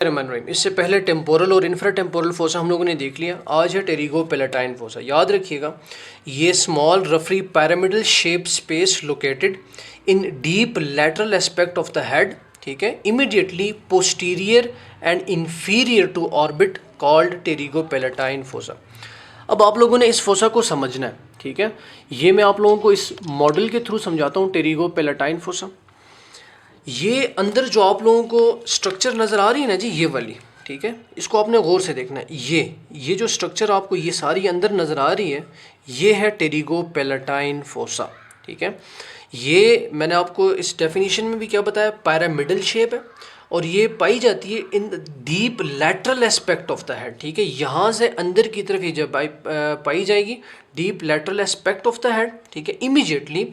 इससे पहले टेम्पोरल और इंफ्रा टेम्पोरल फोसा हम लोगों ने देख लिया। आज है टेरिगो पैलेटाइन फोसा। याद रखिएगा, ये स्मॉल रफली pyramidal shape space located in deep lateral aspect of the head, ठीक है, immediately posterior and inferior to orbit called pterygopalatine fossa. अब आप लोगों ने इस फोसा को समझना है, ठीक है। ये मैं आप लोगों को इस मॉडल के थ्रू समझाता हूँ, टेरिगो पैलेटाइन फोसा। ये अंदर जो आप लोगों को स्ट्रक्चर नज़र आ रही है ना जी, ये वाली, ठीक है, इसको आपने गौर से देखना है। ये जो स्ट्रक्चर आपको ये सारी अंदर नज़र आ रही है, ये है टेरिगो पैलेटाइन फोसा, ठीक है। ये मैंने आपको इस डेफिनेशन में भी क्या बताया, पैरामिडल शेप है और ये पाई जाती है इन deep lateral aspect of the head, ठीक है। यहाँ से अंदर की तरफ ये जब पाई जाएगी deep lateral aspect of the head, ठीक है, इमीडिएटली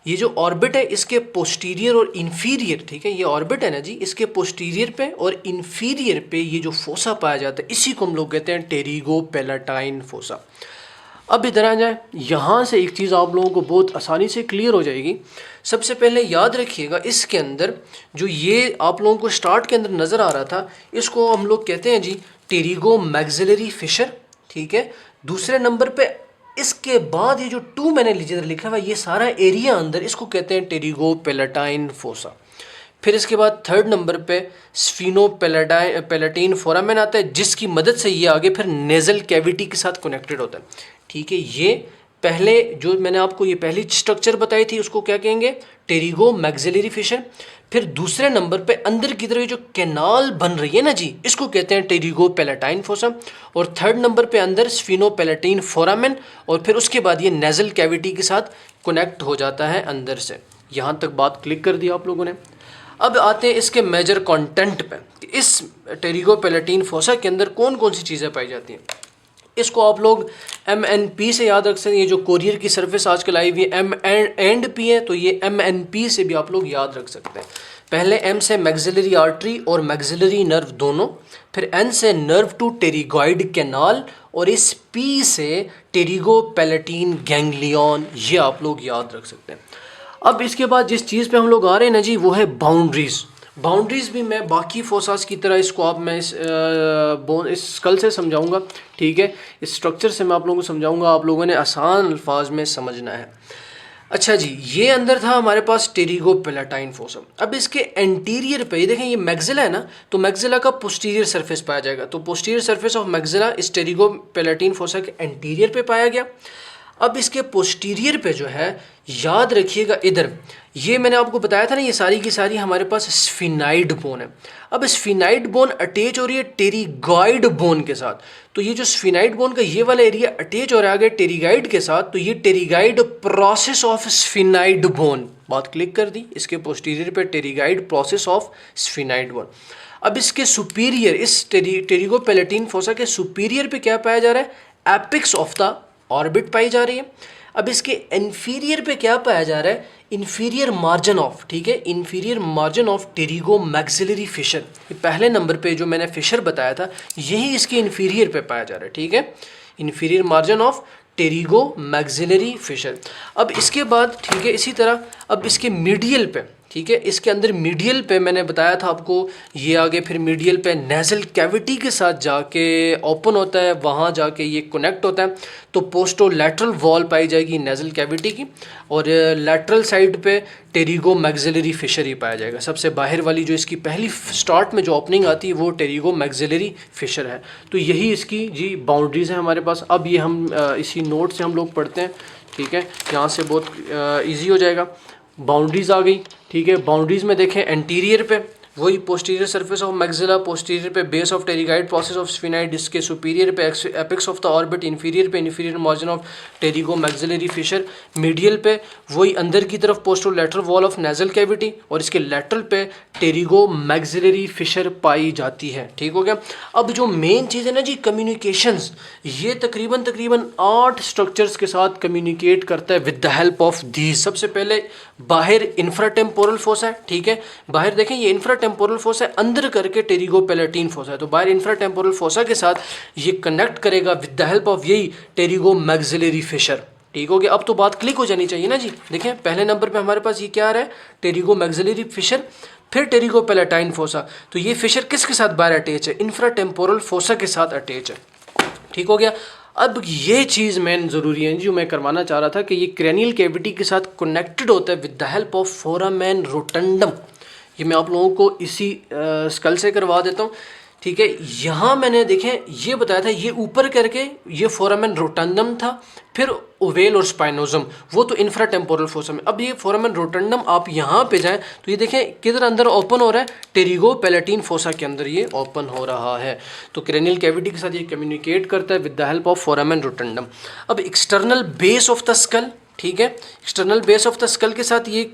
ये जो ऑर्बिट है इसके पोस्टीरियर और इन्फीरियर, ठीक है, ये ऑर्बिट है ना जी, इसके पोस्टीरियर पे और इन्फीरियर पे ये जो फोसा पाया जाता है, इसी को हम लोग कहते हैं टेरिगो पैलेटाइन फोसा। अब इधर आ जाए, यहाँ से एक चीज़ आप लोगों को बहुत आसानी से क्लियर हो जाएगी। सबसे पहले याद रखिएगा, इसके अंदर जो ये आप लोगों को स्टार्ट के अंदर नज़र आ रहा था, इसको हम लोग कहते हैं जी टेरिगो मैक्सिलरी फिशर, ठीक है। दूसरे नंबर पे इसके बाद ये जो 2 मैंने इधर लिखा हुआ है, ये सारा एरिया अंदर, इसको कहते हैं टेरिगो पैलेटाइन फोसा। फिर इसके बाद थर्ड नंबर पे स्फीनो पैलेटाइन फोरामेन आता है, जिसकी मदद से ये आगे फिर नेज़ल कैविटी के साथ कनेक्टेड होता है, ठीक है। ये पहले जो मैंने आपको ये पहली स्ट्रक्चर बताई थी, उसको क्या कहेंगे, टेरिगो मैक्सिलरी फिशर। फिर दूसरे नंबर पे अंदर की तरफ जो कैनाल बन रही है ना जी, इसको कहते हैं टेरिगो पैलेटाइन फोसा। और थर्ड नंबर पे अंदर स्फीनो पैलेटाइन फोरामेन, और फिर उसके बाद ये नेज़ल कैविटी के साथ कनेक्ट हो जाता है अंदर से। यहाँ तक बात क्लिक कर दी आप लोगों ने। अब आते हैं इसके मेजर कंटेंट पे, इस टेरिगो पैलेटाइन फोसा के अंदर कौन कौन सी चीज़ें पाई जाती हैं। इसको आप लोग MNP से याद रख सकते हैं। ये जो कोरियर की सर्विस आजकल आई हुई है M&P है, तो ये MNP से भी आप लोग याद रख सकते हैं। पहले M से मैक्सिलरी आर्टरी और मैक्सिलरी नर्व दोनों, फिर N से नर्व टू टेरिगॉइड कैनाल, और इस P से टेरिगो पैलेटाइन गैंग्लियन, ये आप लोग याद रख सकते हैं। अब इसके बाद जिस चीज़ पे हम लोग आ रहे हैं ना जी, वो है बाउंड्रीज़। बाउंड्रीज़ भी मैं बाकी फोसास की तरह इसको आप मैं इस स्कल से समझाऊंगा, ठीक है। इस स्ट्रक्चर से मैं आप लोगों को समझाऊंगा, आप लोगों ने आसान अल्फाज में समझना है। अच्छा जी, ये अंदर था हमारे पास टेरिगो पैलेटाइन फोसा। अब इसके एंटीरियर पे ये देखें, ये मैक्सिला है ना, तो मैक्सिला का पोस्टीरियर सरफेस पाया जाएगा, तो पोस्टीरियर सरफेस ऑफ मैक्सिला इस टेरिगो पैलेटाइन फोसा के एंटीरियर पे पाया गया। अब इसके पोस्टीरियर पे जो है, याद रखिएगा इधर, ये मैंने आपको बताया था ना, ये सारी की सारी हमारे पास स्फिनाइड बोन है। अब स्फिनाइड बोन अटैच हो रही है टेरिगॉइड बोन के साथ, तो ये जो स्फिनाइड बोन का ये वाला एरिया अटैच हो रहा है टेरिगाइड के साथ, तो ये टेरिगाइड प्रोसेस ऑफ स्फिनाइड बोन, बात क्लिक कर दी, इसके पोस्टीरियर पे टेरिगाइड प्रोसेस ऑफ स्फिनाइड बोन। अब इसके सुपीरियर, इस टेरिगो पैलेटाइन फोसा के सुपीरियर पे क्या पाया जा रहा है, एपिक्स ऑफ द ऑर्बिट पाई जा रही है। अब इसके इन्फीरियर पे क्या पाया जा रहा है, इन्फीरियर मार्जिन ऑफ, ठीक है, inferior margin of pterygomaxillary fissure. ये पहले नंबर पे जो मैंने फिशर बताया था, यही इसके इन्फीरियर पे पाया जा रहा है, ठीक है, inferior margin of pterygomaxillary fissure. अब इसके बाद, ठीक है, इसी तरह अब इसके मीडियल पे, ठीक है, इसके अंदर मीडियल पे मैंने बताया था आपको, ये आगे फिर मीडियल पे नेज़ल कैविटी के साथ जाके ओपन होता है, वहाँ जाके ये कनेक्ट होता है, तो पोस्टो लैटरल वॉल पाई जाएगी नेज़ल कैविटी की, और लैटरल साइड पे टेरिगो मैक्सिलरी फिशर ही पाया जाएगा। सबसे बाहर वाली जो इसकी पहली स्टार्ट में जो ओपनिंग आती है, वो टेरिगो मैक्सिलरी फिशर है। तो यही इसकी जी बाउंड्रीज़ है हमारे पास। अब ये हम इसी नोट से हम लोग पढ़ते हैं, ठीक है, यहाँ से बहुत ईजी हो जाएगा। बाउंड्रीज़ आ गई, ठीक है। बाउंड्रीज़ में देखें, एंटीरियर पे वही posterior surface of maxilla, posterior पे base of pterygoid process of sphenoid, इसके सुपीरियर पे apex of the orbit, inferior पे inferior margin of pterygomaxillary fissure, medial पे वही अंदर की तरफ posterolateral wall of nasal cavity, और इसके लैटरल पे टेरिगो मैक्सिलरी फिशर पाई जाती है, ठीक हो गया। अब जो मेन चीज़ है ना जी, कम्युनिकेशंस, ये तकरीबन 8 स्ट्रक्चर्स के साथ कम्युनिकेट करता है with the help of these. सबसे पहले बाहर इंफ्राटेम्पोरल फोसा है, ठीक है, बाहर देखें ये इंफ्राटेम्पोरल फोसा है, अंदर करके टेरिगो पैलेटाइन फोसा है, तो बाहर इंफ्राटेम्पोरल फोसा के साथ ये कनेक्ट करेगा विद द हेल्प ऑफ यही टेरिगो मैक्सिलरी फिशर, ठीक हो गया। अब तो बात क्लिक हो जानी चाहिए ना जी। देखें पहले नंबर पे हमारे पास ये क्या आ रहा है, टेरिगो मैक्सिलरी फिशर, फिर टेरिगो पैलेटाइन फोसा। तो ये फिशर किसके साथ बाहर अटैच है? इंफ्राटेम्पोरल फोसा के साथ अटैच है। ठीक हो गया। अब ये चीज़ मेन ज़रूरी है जो मैं करवाना चाह रहा था कि ये क्रेनियल कैविटी के साथ कनेक्टेड होता है with the help of foramen rotundum. ये मैं आप लोगों को इसी स्कल से करवा देता हूँ। ठीक है, यहाँ मैंने देखें ये बताया था, ये ऊपर करके ये फोरामेन रोटंडम था, फिर ओवेल और स्पाइनोजम, वो तो इंफ्राटेम्पोरल फोसा में। अब ये फोरामेन रोटंडम आप यहाँ पे जाएं तो ये देखें किधर अंदर ओपन हो रहा है, टेरिगो पैलेटाइन फोसा के अंदर ये ओपन हो रहा है। तो क्रेनियल कैविटी के साथ ये कम्युनिकेट करता है with the help of foramen rotundum. अब external base of the skull, ठीक है, external base of the skull के साथ ये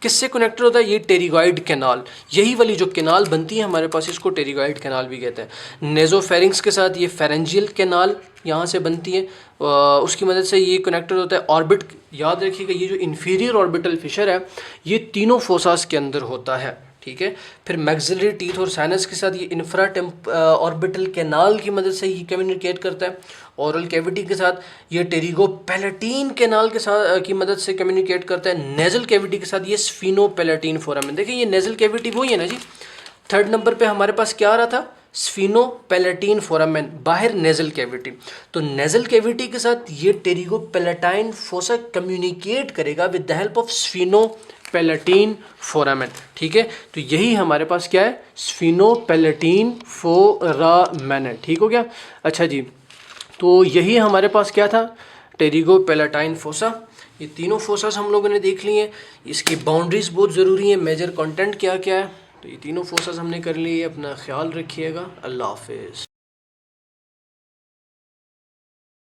किससे कनेक्टेड होता है? ये टेरिगॉइड कैनाल, यही वाली जो कैनाल बनती है हमारे पास, इसको टेरिगॉइड कैनाल भी कहते हैं। नेजोफेरिंग्स के साथ ये फेरेंजियल कैनाल यहाँ से बनती है, उसकी मदद से ये कनेक्टेड होता है। ऑर्बिट, याद रखिएगा ये जो इंफीरियर ऑर्बिटल फिशर है ये तीनों फोसास के अंदर होता है। ठीक है, फिर मैक्सिलरी टीथ और साइनस के साथ ये इंफ्रा ऑर्बिटल कैनाल की मदद से ये कम्युनिकेट करता है। ओरल कैविटी के साथ ये टेरिगो पैलेटाइन कैनाल के साथ की मदद से कम्युनिकेट करता है। नेजल कैविटी के साथ ये स्फीनो पैलेटाइन फोरामेन। देखिए ये नेजल कैविटी वही है ना जी, थर्ड नंबर पे हमारे पास क्या आ रहा था? स्फीनो पैलेटाइन फोरामेन, बाहर नेजल कैविटी। तो नेजल कैविटी के साथ ये टेरिगो पैलेटाइन फोसा कम्युनिकेट करेगा with the help of sphenopalatine foramen. ठीक है, तो यही हमारे पास क्या है? स्फीनो पैलेटाइन फोरामेन है। ठीक हो गया। अच्छा जी, तो यही हमारे पास क्या था? Pterygo palatine fossa. ये तीनों फोसास हम लोगों ने देख लिए हैं। इसकी बाउंड्रीज बहुत ज़रूरी है, मेजर कंटेंट क्या क्या है। तो ये तीनों फोसास हमने कर लिए। अपना ख्याल रखिएगा। अल्लाह हाफिज़।